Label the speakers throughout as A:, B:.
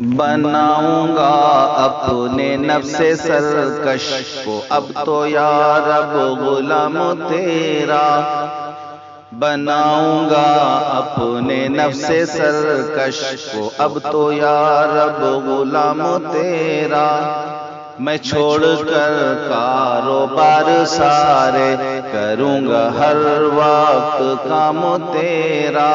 A: بناؤں گا اپنے نفس سرکش کو اب تو یا رب غلام تیرا، بناؤں گا اپنے نفس سرکش کو اب تو یا رب غلام تیرا، میں چھوڑ کر کاروبار سارے کروں گا ہر وقت کام تیرا،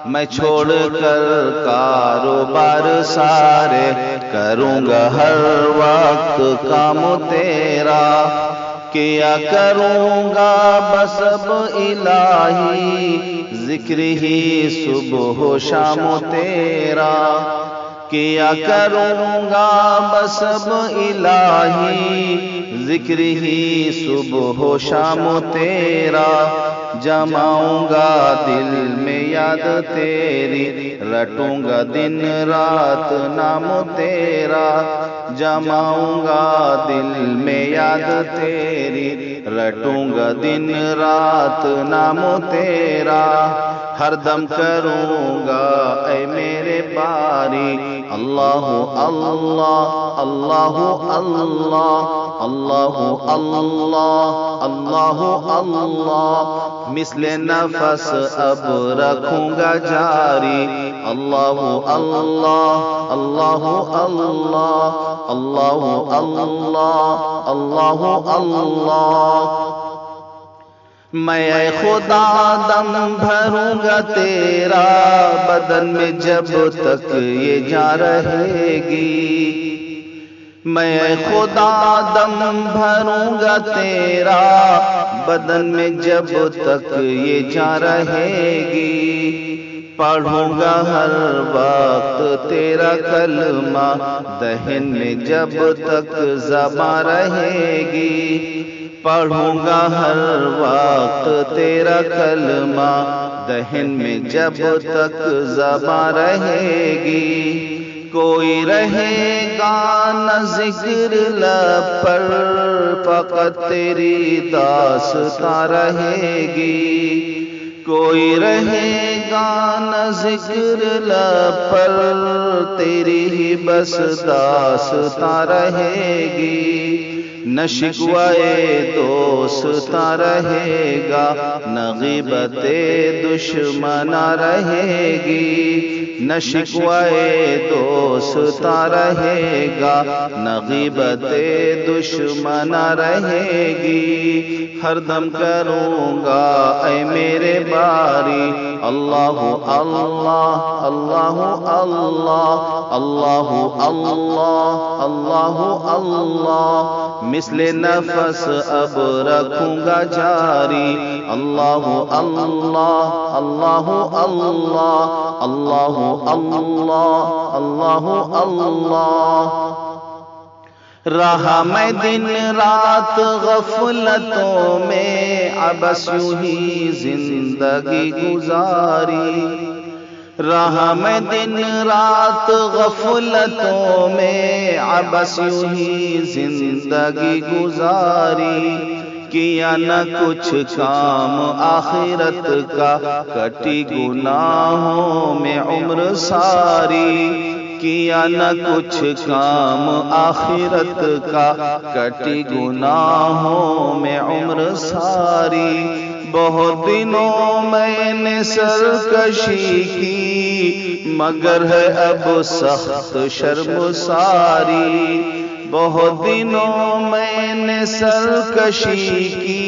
A: میں چھوڑ کر کاروبار سارے کروں گا ہر وقت کام تیرا، کیا کروں گا بس اب الہی ذکر ہی صبح و شام تیرا، کیا کروں گا بس اب الہی ذکر ہی صبح و شام تیرا، جماؤں گا دل میں یاد تیری رٹوں گا دن رات نام تیرا، جماؤں گا دل میں یاد تیری رٹوں گا دن رات نام تیرا، ہر دم کروں گا اے میرے باری اللہ اللہ اللہ اللہ اللہ اللہ اللہ اللہ، مثل نفس اب رکھوں گا جاری اللہ اللہ اللہ اللہ اللہ اللہ اللہ اللہ، میں اے خدا دم بھروں گا تیرا بدن میں جب تک یہ جان رہے گی، میں اے خدا دم بھروں گا تیرا بدن میں جب تک یہ جان رہے گی، پڑھوں گا ہر وقت تیرا کلمہ دہن میں جب تک زباں رہے گی، پڑھوں گا ہر وقت تیرا کلمہ دہن میں جب تک زباں رہے گی، کوئی رہے گا نہ ذکر لب پر فقط تیری داستاں رہے گی، کوئی رہے گا نہ ذکر لب پر تیری ہی بس داستاں رہے گی، نہ شکوائے دوستاں رہے گا نہ غیبت دشمناں رہے گی، نہ شکوائے دوستاں رہے گا نہ غیبت دشمناں رہے گی، ہر دم کروں گا اے میرے باری اللہ اللہ اللہ اللہ اللہ اللہ اللہ اللہ، مثل نفس اب رکھوں گا جاری اللہ اللہ اللہ اللہ اللہ اللہ اللہ اللہ، رہا میں دن رات غفلتوں میں عبث یوں ہی زندگی گزاری، رہا میں دن رات غفلتوں میں عبث یوں ہی زندگی گزاری، کیا نہ کچھ کام آخرت کا کٹی گناہوں میں عمر ساری، کیا نہ کچھ کام آخرت کا کٹی گناہوں میں عمر ساری، بہت دنوں میں نے سرکشی کی مگر ہے اب سخت شرمساری، بہت دنوں میں نے سرکشی کی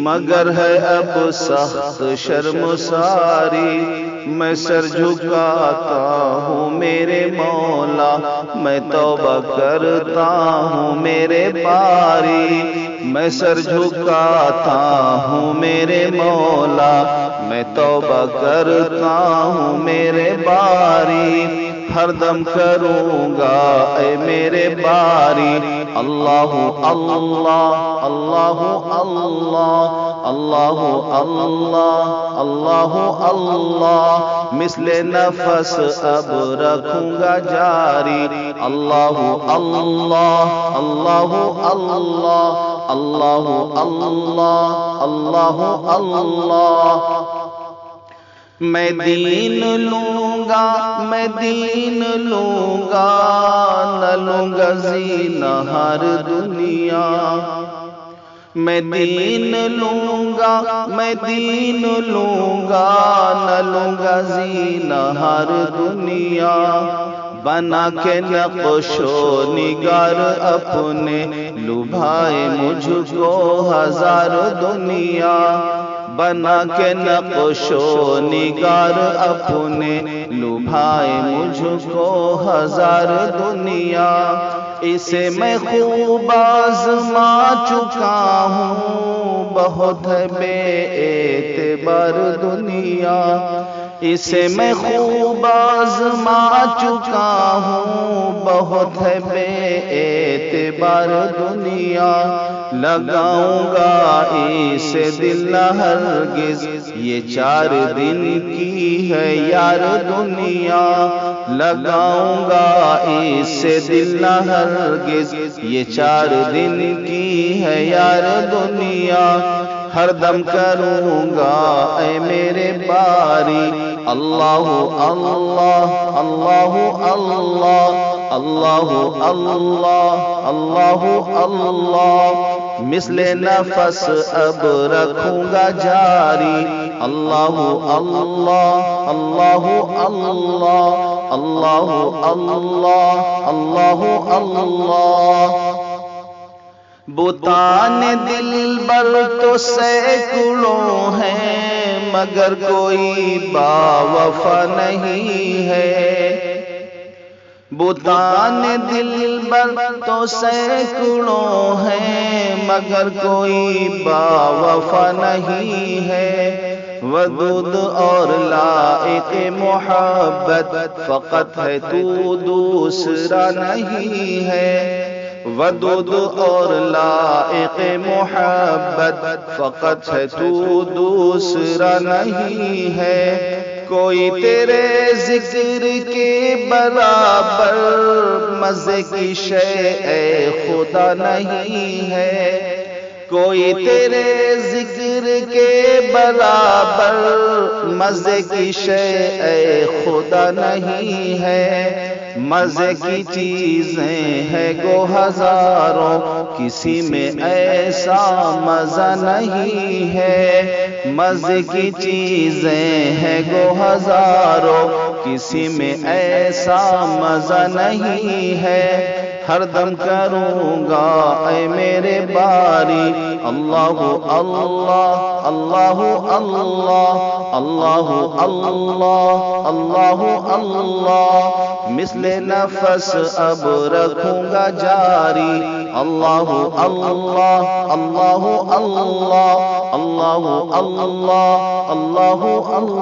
A: مگر ہے اب سخت شرمساری، میں سر جھکاتا ہوں میرے مولا میں توبہ کرتا ہوں میرے باری، میں سر جھکاتا ہوں میرے مولا میں توبہ کرتا ہوں میرے باری، ہر دم کروں گا اے میرے باری اللہ اللہ اللہ اللہ اللہ اللہ اللہ اللہ، مثل نفس اب رکھوں گا جاری اللہ اللہ اللہ اللہ اللہ اللہ اللہ اللہ، میں دین لوں گا، میں دین لوں گا، نہ لوں گا زینہ ہر دنیا۔ میں دین لوں گا، میں دین لوں گا، نہ لوں گا زینہ ہر دنیا۔ بنا کے نقش و نگار اپنے لبھائے مجھ کو ہزار دنیا۔ بنا کے نقش و نگار اپنے لبھائے مجھ کو ہزار دنیا۔ اسے میں خوب آزما چکا ہوں، بہت بے اعتبار دنیا۔ اسے میں خوب آزما چکا ہوں، بہت بے اعتبار دنیا۔ لگاؤں گا اسے دل نہ ہرگز، یہ 4 دن کی ہے یار دنیا۔ لگاؤں گا اسے دل نہ ہرگز، یہ 4 دن کی ہے یار دنیا۔ ہر دم کروں گا اے میرے باری اللہ اللہ اللہ اللہ اللہ اللہ اللہ اللہ، مثل نفس اب رکھوں گا جاری اللہ اللہ اللہ اللہ اللہ اللہ اللہ اللہ۔ بتان دل بر تو سینکڑوں ہیں، مگر کوئی باوفا نہیں ہے۔ بتان دل بر تو سینکڑوں ہیں، مگر کوئی باوفا نہیں ہے۔ ودود اور لائق محبت فقط ہے، تو دوسرا نہیں ہے۔ ودود اور لائق محبت فقط ہے، تو دوسرا نہیں ہے۔ کوئی تیرے ذکر کے برابر مزے کی شے اے خدا نہیں ہے۔ کوئی تیرے ذکر کے برابر مزے کی شے اے خدا نہیں ہے۔ مزے کی چیزیں ہیں گو ہزاروں، کسی میں ایسا مزہ نہیں ہے۔ مزے کی چیزیں ہیں گو ہزاروں، کسی میں ایسا مزہ نہیں ہے۔ ہر دم کروں گا اے میرے باری اللہ اللہ اللہ اللہ اللہ اللہ اللہ اللہ، مثل نفس اب رکھوں گا جاری اللہ اللہ اللہ اللہ اللہ اللہ اللہ اللہ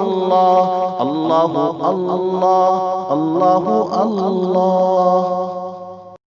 A: اللہ اللہ اللہ اللہ۔